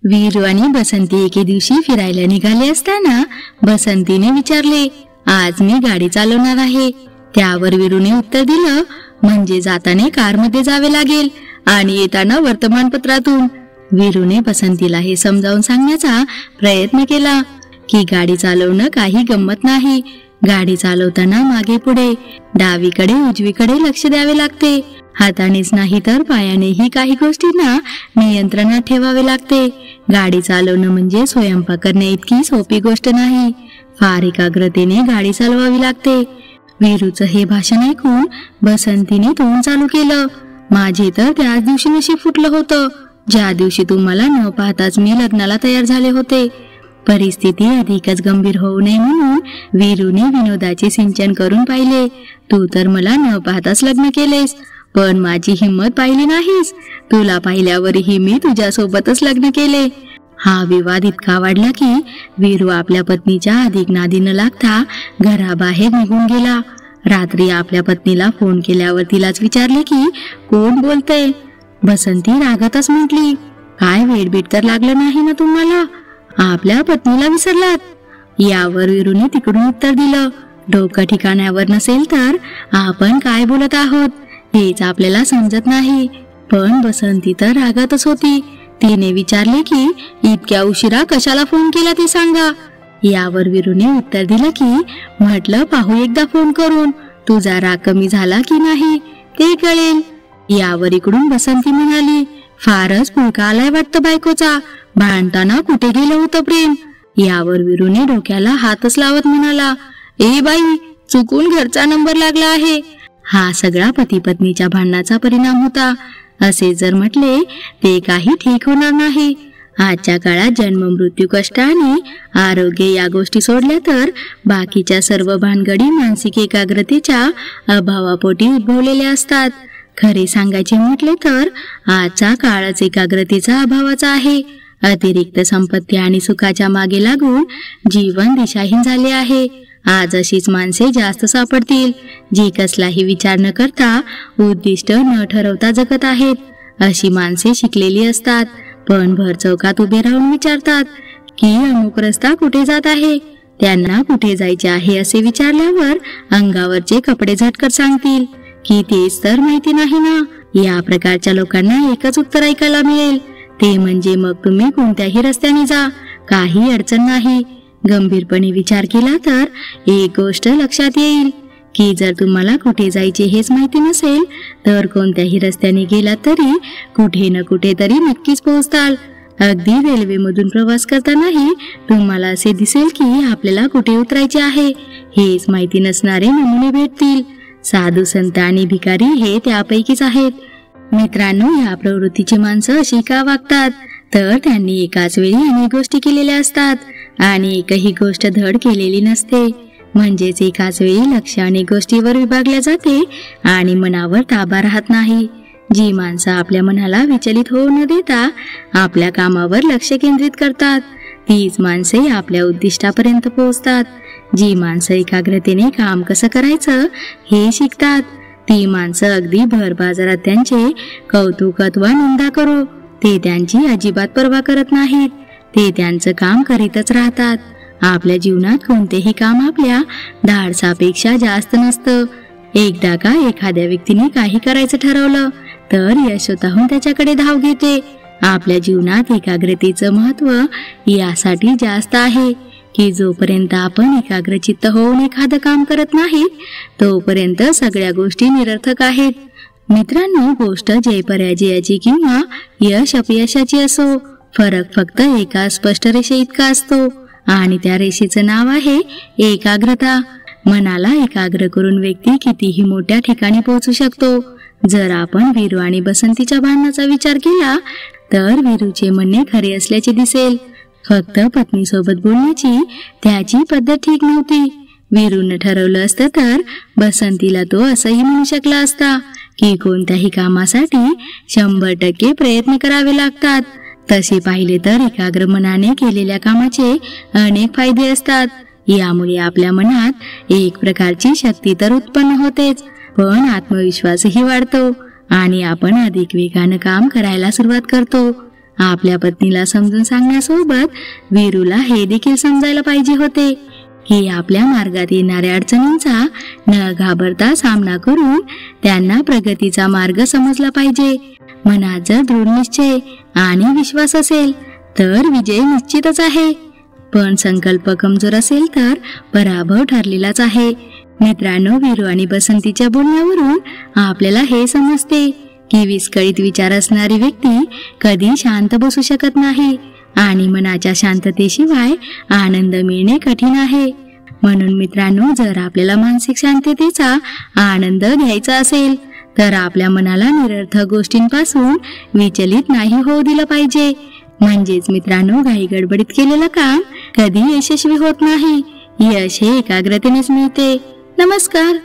वीरू आणि बसंती एके दिवशी फिरायला निघाले असताना बसंतीने विचारले, आज मी गाडी चालवणार आहे. त्यावर वीरूने उत्तर दिलं, म्हणजे जाताना कारमध्ये जावे लागेल आणि येताना वर्तमानपत्रातून. वीरूने बसंतीला हे समजावून सांगण्याचा प्रयत्न केला की गाडी चालवणं काही गंमत नाही. गाडी चालवताना मागे पुढे, डावीकडे उजवीकडे लक्ष द्यावे लागते. हातानेच नाही तर पायानेही काही गोष्टींना नियंत्रणात ठेवावे लागते. गाडी चालवणं म्हणजे स्वयंपाक करण्या इतकी सोपी गोष्ट नाही. फार एकाग्रतेने गाडी चालवावी लागते. वीरूचं हे भाषण ऐकून बसंतीने तोंड चालू केलं. माझे तर त्याच दिवशी नशीब फुटलं होतं, ज्या दिवशी तुम्हाला न पाहताच मी लग्नाला तयार झाले होते. परिस्थिती अधिकच गंभीर होऊ नये म्हणून वीरूने विनोदाचे सिंचन करून पाहिले. तू तर मला न पाहताच लग्न केलेस, पण माझी हिंमत पाहिली नाहीस. तुला पाहिल्यावरही मी तुझ्या सोबतच लग्न केले. हा विवाद इतका वाढला की वीरू आपल्या पत्नीच्या अधिक नादी न लागता घराबाहेर निघून गेला. रात्री आपल्या पत्नीला फोन केल्यावर तिलाच विचारले की कोण बोलतय. बसंती रागातच म्हटली, काय वेडबीट तर लागलं नाही ना तुम्हाला? आपल्या पत्नीला विसरलात? यावर वीरूने तिकडून उत्तर दिलं, डोकं ठिकाण्यावर नसेल तर आपण काय बोलत आहोत हेच आपल्याला समजत नाही. पण बसंती तर रागातच होती. तिने विचारले की इतक्या उशिरा कशाला फोन केला ते सांगा. यावर वीरूने उत्तर दिलं की म्हटलं पाहू एकदा फोन करून, तुझा राग कमी झाला की नाही ते कळेल. यावर इकडून बसंती म्हणाली, फारच पुळका आलाय वाटतं बायकोचा, भांडताना कुठे गेलं होतं प्रेम. यावर वीरूने डोक्याला हातच लावत म्हणाला, ए बाई, चुकून घरचा नंबर लागला आहे. हा सगळा पती पत्नीच्या भांडणाचा परिणाम होता. असे जर म्हटले ते काही ठीक होणार नाही. आजच्या काळात जन्म मृत्यू कष्ट आणि आरोग्य या गोष्टी सोडल्या तर बाकीच्या सर्व भानगडी मानसिक एकाग्रतेच्या अभावापोटी उद्भवलेल्या असतात. खरे सांगायचे म्हटले तर आजचा काळच एकाग्रतेचा अभावाचा आहे. अतिरिक्त संपत्ती आणि सुखाच्या मागे लागून जीवन दिशाहीन झाले आहे. आज अशीच माणसे जास्त सापडतील जी कसलाही विचार न करता, उद्दिष्ट न ठरवता जगत आहेत. अशी माणसे शिकलेली असतात, पण भर चौकात उभे राहून विचारतात की अमुक रस्ता कुठे जात आहे. त्यांना कुठे जायचे आहे असे विचारल्यावर अंगावरचे कपडे झटकत सांगतील की तेच तर माहिती नाही ना. या प्रकारच्या लोकांना एकच उत्तर ऐकायला मिळेल, ते म्हणजे मग तुम्ही कोणत्याही रस्त्याने जा, काही अडचण नाही. गंभीरपणे विचार केला तर एक गोष्ट लक्षात येईल की जर तुम्हाला कुठे जायचे हेच माहिती नसेल तर कोणत्याही रस्त्याने गेलात तरी कुठे न कुठे तरी नक्कीच पोहोचताल. अगदी रेल्वेमधून प्रवास करतानाही तुम्हाला असे दिसेल की आपल्याला कुठे उतरायचे आहे हेच माहिती नसणारे नमुने भेटतील. साधू संत आणि भिकारी हे त्यापैकीच आहेत. मित्रांनो, या प्रवृत्तीची माणसं अशी का वागतात तर त्यांनी एकाच वेळी अनेक गोष्टी केलेल्या असतात आणि एकही गोष्ट धड केलेली नसते. म्हणजेच एकाच वेळी लक्ष अनेक गोष्टीवर विभागले जाते आणि मनावर ताबा राहत नाही. जी माणसं आपल्या मनाला विचलित होऊ न देता आपल्या कामावर लक्ष केंद्रित करतात तीच माणसे आपल्या उद्दिष्टापर्यंत पोहोचतात. जी माणसं एकाग्रतेने काम कसं करायचं हे शिकतात ती माणसं अगदी भर बाजारात त्यांचे कौतुक अथवा निंदा करो ते त्यांची अजिबात पर्वा करत नाहीत. ते त्यांचं काम करीतच राहतात. आपल्या जीवनात कोणतेही काम आपल्या धाडसापेक्षा जास्त नसतं. एकदा का एखाद्या व्यक्तीने काही करायचं ठरवलं तर यश स्वतःहून त्याच्याकडे धाव घेते. आपल्या जीवनात एकाग्रतेचं महत्व यासाठी जास्त आहे की जोपर्यंत आपण एकाग्रचित्त होऊन एखादं काम करत नाही तोपर्यंत सगळ्या गोष्टी निरर्थक आहेत. मित्रांनो, गोष्ट जय पराजयाची किंवा यश अपयशाची असो, फरक फक्त एका स्पष्ट रेषे इतका असतो आणि त्या रेषेचं नाव आहे एकाग्रता. मनाला एकाग्र करून व्यक्ती कितीही मोठ्या ठिकाणी पोहोचू शकतो. जर आपण वीरू आणि बसंतीच्या भांडणाचा विचार केला तर वीरूचे म्हणणे खरे असल्याचे दिसेल. फक्त पत्नीसोबत बोलण्याची त्याची पद्धत ठीक नव्हती. वीरूने ठरवलं असतं तर बसंतीला तो असंही म्हणू शकला असता की कोणत्याही कामासाठी 100% प्रयत्न करावे लागतात. तसे पाहिले तर एकाग्र मनाने केलेल्या कामाचे अनेक फायदे असतात. यामुळे आपल्या मनात एक प्रकारची शक्ती तर उत्पन्न होतेच, पण आत्मविश्वासही वाढतो आणि आपण अधिक वेगाने काम करायला सुरुवात करतो. आपल्या पत्नीला समजून सांगण्यासोबत वीरूला हे देखील समजायला पाहिजे होते की आपल्या मार्गात येणाऱ्या अडचणींचा न घाबरता सामना करून त्यांना प्रगतीचा मार्ग समजला पाहिजे. मनात जर दृढ निश्चय आणि विश्वास असेल तर विजय निश्चितच आहे, पण संकल्प कमजोर असेल तर पराभव ठरलेलाच आहे. मित्रांनो, वीरू आणि बसंतीच्या बोलण्यावरून आपल्याला हे समजते की विस्कळीत विचार असणारी व्यक्ती कधी शांत बसू शकत नाही आणि मनाच्या शांततेशिवाय आनंद मिळणे कठीण आहे. म्हणून मित्रांनो, जर आपल्याला मानसिक शांततेचा आनंद घ्यायचा असेल तर आपल्या मनाला निरर्थक गोष्टींपासून विचलित नाही होऊ दिलं पाहिजे. म्हणजेच मित्रांनो, घाई गडबडीत केलेलं काम कधी यशस्वी होत नाही. यश हे एकाग्रतेनेच मिळते. नमस्कार.